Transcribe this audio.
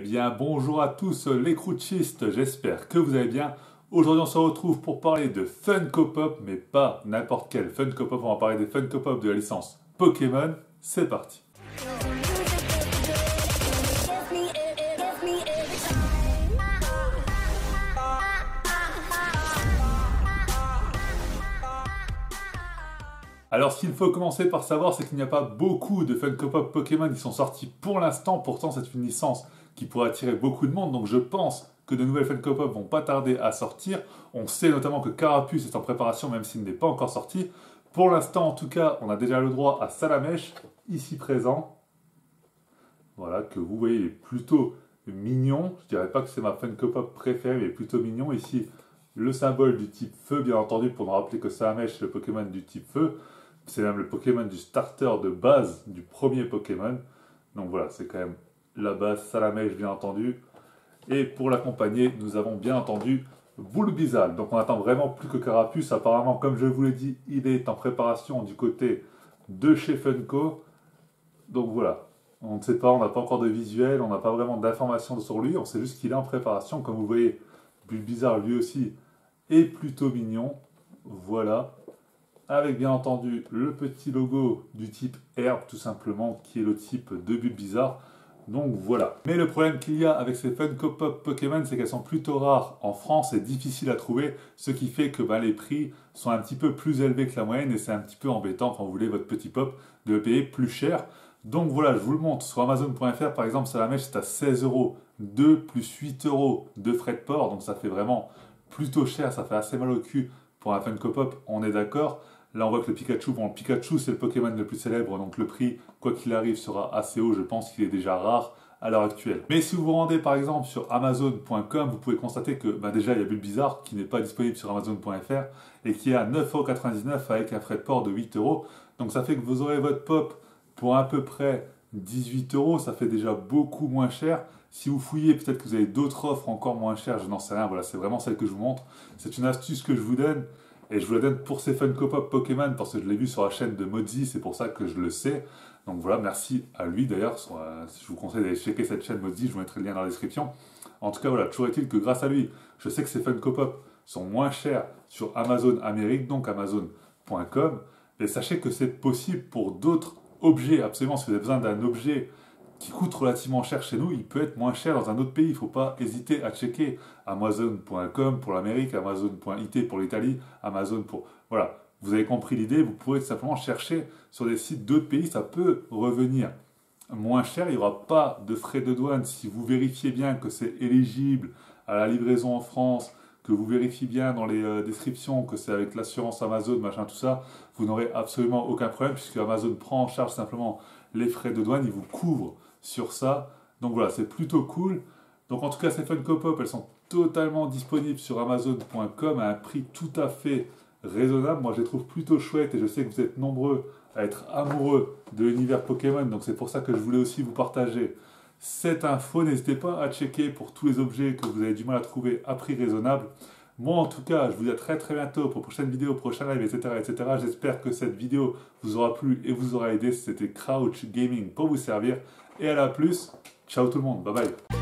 bien, bonjour à tous les crouchistes, j'espère que vous allez bien. Aujourd'hui, on se retrouve pour parler de Funko Pop, mais pas n'importe quel Funko Pop. On va parler des Funko Pop de la licence Pokémon. C'est parti. Alors, ce qu'il faut commencer par savoir, c'est qu'il n'y a pas beaucoup de Funko Pop Pokémon qui sont sortis pour l'instant. Pourtant, c'est une licence qui pourrait attirer beaucoup de monde. Donc, je pense que de nouvelles Funko Pop vont pas tarder à sortir. On sait notamment que Carapuce est en préparation, même s'il n'est pas encore sorti. Pour l'instant, en tout cas, on a déjà le droit à Salamèche, ici présent. Voilà, que vous voyez, il est plutôt mignon. Je dirais pas que c'est ma Funko Pop préférée, mais plutôt mignon. Ici, le symbole du type feu, bien entendu, pour nous rappeler que Salamèche, c'est le Pokémon du type feu. C'est même le Pokémon du starter de base du premier Pokémon. Donc voilà, c'est quand même la base, Salamèche bien entendu. Et pour l'accompagner, nous avons bien entendu Bulbizarre. Donc on attend vraiment plus que Carapuce. Apparemment, comme je vous l'ai dit, il est en préparation du côté de chez Funko. Donc voilà, on ne sait pas, on n'a pas encore de visuel, on n'a pas vraiment d'informations sur lui. On sait juste qu'il est en préparation. Comme vous voyez, Bulbizarre lui aussi est plutôt mignon. Voilà. Avec bien entendu le petit logo du type herbe tout simplement, qui est le type de Bulbizarre. Donc voilà. Mais le problème qu'il y a avec ces Funko Pop Pokémon, c'est qu'elles sont plutôt rares en France et difficiles à trouver, ce qui fait que les prix sont un petit peu plus élevés que la moyenne et c'est un petit peu embêtant quand vous voulez votre petit pop de le payer plus cher. Donc voilà, je vous le montre sur Amazon.fr par exemple, Salamèche c'est à 16 €, 2 plus 8 € de frais de port, donc ça fait vraiment plutôt cher, ça fait assez mal au cul pour un Funko Pop, on est d'accord. Là, on voit que le Pikachu, bon, le Pikachu, c'est le Pokémon le plus célèbre, donc le prix, quoi qu'il arrive, sera assez haut. Je pense qu'il est déjà rare à l'heure actuelle. Mais si vous vous rendez, par exemple, sur Amazon.com, vous pouvez constater que, déjà, il y a Bulbizarre qui n'est pas disponible sur Amazon.fr et qui est à 9,99 € avec un frais de port de 8 €. Donc, ça fait que vous aurez votre pop pour à peu près 18 €. Ça fait déjà beaucoup moins cher. Si vous fouillez, peut-être que vous avez d'autres offres encore moins chères, je n'en sais rien. Voilà, c'est vraiment celle que je vous montre. C'est une astuce que je vous donne. Et je vous la donne pour ces Funko Pop Pokémon parce que je l'ai vu sur la chaîne de Modzi, c'est pour ça que je le sais. Donc voilà, merci à lui d'ailleurs. Je vous conseille d'aller checker cette chaîne Modzi, je vous mettrai le lien dans la description. En tout cas, voilà, toujours est-il que grâce à lui, je sais que ces Funko Pop sont moins chers sur Amazon Amérique, donc Amazon.com. Et sachez que c'est possible pour d'autres objets. Absolument, si vous avez besoin d'un objet qui coûte relativement cher chez nous, il peut être moins cher dans un autre pays. Il ne faut pas hésiter à checker Amazon.com pour l'Amérique, Amazon.it pour l'Italie, Amazon pour... Voilà, vous avez compris l'idée, vous pourrez tout simplement chercher sur des sites d'autres pays, ça peut revenir moins cher, il n'y aura pas de frais de douane si vous vérifiez bien que c'est éligible à la livraison en France, que vous vérifiez bien dans les descriptions que c'est avec l'assurance Amazon, machin, tout ça, vous n'aurez absolument aucun problème puisque Amazon prend en charge simplement les frais de douane, il vous couvre sur ça. Donc voilà, c'est plutôt cool. Donc en tout cas, ces Funko Pop, elles sont totalement disponibles sur Amazon.com à un prix tout à fait raisonnable. Moi, je les trouve plutôt chouettes et je sais que vous êtes nombreux à être amoureux de l'univers Pokémon. Donc c'est pour ça que je voulais aussi vous partager cette info. N'hésitez pas à checker pour tous les objets que vous avez du mal à trouver à prix raisonnable. Moi, en tout cas, je vous dis à très très bientôt pour prochaine vidéo, prochain live, etc. etc. J'espère que cette vidéo vous aura plu et vous aura aidé. C'était Crouch Gaming pour vous servir. Et à la plus. Ciao tout le monde. Bye bye.